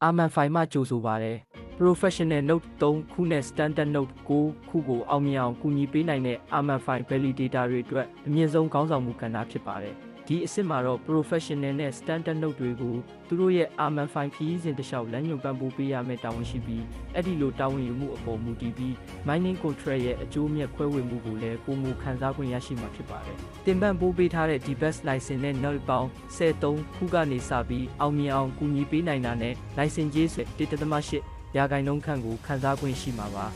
Arman 5မှာကြိုဆိုပါတယ် Professional Note 3ခုနဲ့ Standard Note 9ခုကိုအောင်မြင်အောင်ကူညီပေးနိုင်တဲ့ Arman 5 Validator တွေအတွက်အမြင့်ဆုံးခေါင်းဆောင်မှုကဏ္ဍဖြစ်ပါတယ်ဒီအစ်စ်မှာတော့ Professional နဲ့ Standard Note တွေကိုသူတို့ရဲ့ Arman 5ခရီးစဉ်တစ်လျှောက်လမ်းညွှန်ပံ့ပိုးပေးရမယ့်တာဝန်ရှိပြီးအဲ့ဒီလိုတာဝန်ယူမှုအပေါ်မူတည်ပြီး Mining Contract ရဲ့အကျိုးမြတ်ခွဲဝေမှုကိုလည်းပုံမှန်ခံစား권ရရှိမှာဖြစ်ပါတယ်တင်ပံ့ပိုးပေးထားတဲ့ DBS License နဲ့ Note ပေါင်း13ခုကနေစပြီးအောင်မြင်အောင်ကူညီပေးနိုင်တာနဲ့ License ကြေး1.8ရာခိုင်နှုန်းခန့်ကိုခံစား권ရှိမှာပါ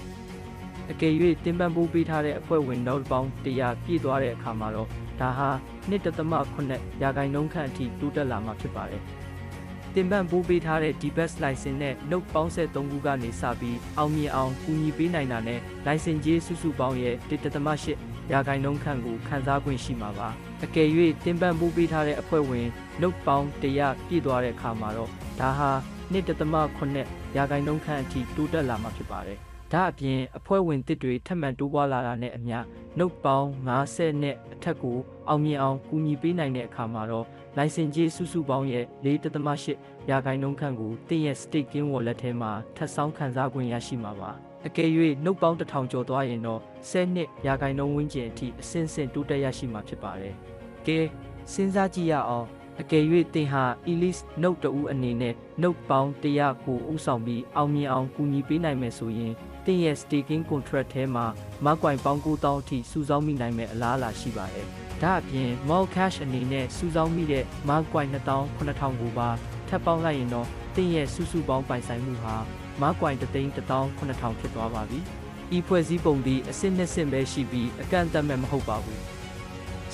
အကယ်၍တင်ပံ့ပိုးပေးထားတဲ့အဖွဲ့ဝင် Note ပေါင်း100ပြည့်သွားတဲ့အခါမှာတော့ဒါဟာ1.8ရာခိုင်နှုန်းခန့်အထိတိုးတက်လာမှာဖြစ်ပါတယ်တင်ပံ့ပိုးပေးထားတဲ့ DBS License နဲ့ Note ပေါင်း73ခုကနေစပြီးအောင်မြင်အောင်ကူညီပေးနိုင်တာနဲ့ License ကြေးစုစုပေါင်းရဲ့1.8ရာခိုင်နှုန်းခန့်ကိုခံစား권ရှိမှာပါအကယ်၍တင်ပံ့ပိုးပေးထားတဲ့အဖွဲ့ဝင် Note ပေါင်း100ပြည့်သွားတဲ့အခါမှာတော့ဒါဟာ1.8ရာခိုင်နှုန်းခန့်အထိတိုးတက်လာမှာဖြစ်ပါတယ်ဒါအပြင်အဖွဲ့ဝင်တစ်တွေထပ်မံတိုးပွားလာတာနဲ့အမျှ Note ပေါင်း50နဲ့အထက်ကိုအောင်မြင်အောင်ကူညီပေးနိုင်တဲ့အခါမှာတော့ License ကြေးစုစုပေါင်းရဲ့4.8ရာခိုင်နှုန်းခန့်ကိုတင်ရဲ့ Staking Wallet ထဲမှာထပ်ဆောင်းခံစား권ရရှိမှာပါအကယ်၍ Note ပေါင်း1000ကျော်သွားရင်တော့12ရာခိုင်နှုန်းဝန်းကျင်အထိအဆင့်ဆင့်တိုးတက်ရရှိမှာဖြစ်ပါတယ်ကဲစဉ်းစားကြည့်ရအောင်အကယ်၍သင်ဟာ Elite Note တူအနေနဲ့ Note ပေါင်း100ကိုဥဆောင်ပြီးအောင်မြင်အောင်ကူညီပေးနိုင်မယ်ဆိုရင်သင်ရဲ့ Staking Contract ထဲမှာမကွိုင်ပေါင်း9000အထိစုဆောင်းမိနိုင်မယ့်အလားအလာရှိပါတယ်ဒါအပြင် Mall Cash အနေနဲ့စုဆောင်းမိတဲ့မကွိုင်29000ကိုပါထပ်ပေါင်းလိုက်ရင်တော့သင်ရဲ့စုစုပေါင်းပိုင်ဆိုင်မှုဟာမကွိုင်3,18000ဖြစ်သွားပါပြီဤဖွဲ့စည်းပုံသည်အဆင့်နှစ်ဆင့်ပဲရှိပြီးအကန့်အသတ်မဲ့မဟုတ်ပါဘူး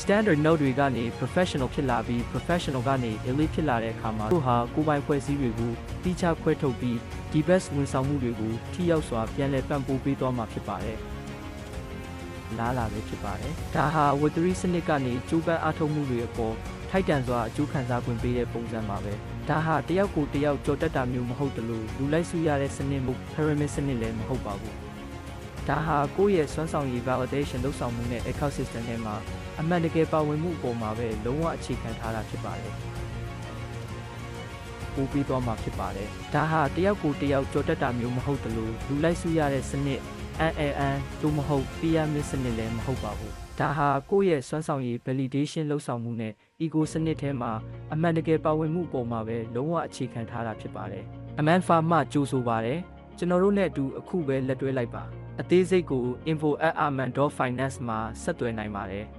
Standard Note တွေကနေ Professional ဖြစ်လာပြီး Professional ကနေ Elite ဖြစ်လာတဲ့အခါမှာတို့ဟာကိုယ်ပိုင်ဖွဲ့စည်းတွေကိုတိကျခွဲထုတ်ပြီး DBS ဝန်ဆောင်မှုတွေကိုထိရောက်စွာပြန်လည်ပံ့ပိုးပေးသွားမှာဖြစ်ပါတယ်။လားလာပဲဖြစ်ပါတယ်။ဒါဟာ Web3 စနစ်ကနေကြိုးပမ်းအားထုတ်မှုတွေအပေါ်ထိုက်တန်စွာအကျိုးခံစား권ပေးတဲ့ပုံစံပါပဲ။ဒါဟာတယောက်ကိုတယောက်ကြော်တက်တာမျိုးမဟုတ်တလို့လူလိုက်စုရတဲ့စနစ်မှု Pyramid စနစ်လည်းမဟုတ်ပါဘူး။ဒါဟာကိုယ့်ရဲ့စွမ်းဆောင်ရည် validation လုပ်ဆောင်မှုနဲ့ ecosystem ထဲမှာအမှန်တကယ်ပါဝင်မှုအပေါ်မှာပဲလုံးဝအခြေခံထားတာဖြစ်ပါတယ်။ပို့ပြီးတော့မှာဖြစ်ပါတယ်။ဒါဟာတယောက်ကိုတယောက်ကြော်တက်တာမျိုးမဟုတ်တလို့လူလိုက်စုရတဲ့စနစ် NLN တို့မဟုတ် pyramid စနစ်လည်းမဟုတ်ပါဘူး။ဒါဟာကိုယ့်ရဲ့စွမ်းဆောင်ရည် validation လုပ်ဆောင်မှုနဲ့ ego စနစ်ထဲမှာအမှန်တကယ်ပါဝင်မှုအပေါ်မှာပဲလုံးဝအခြေခံထားတာဖြစ်ပါတယ်။ Arman 5မှကြိုဆိုပါတယ်။ကျွန်တော်တို့နဲ့အတူအခုပဲလက်တွဲလိုက်ပါ။အသေးစိတ်ကို info@arman.finance မှာဆက်သွယ်နိုင်ပါတယ်။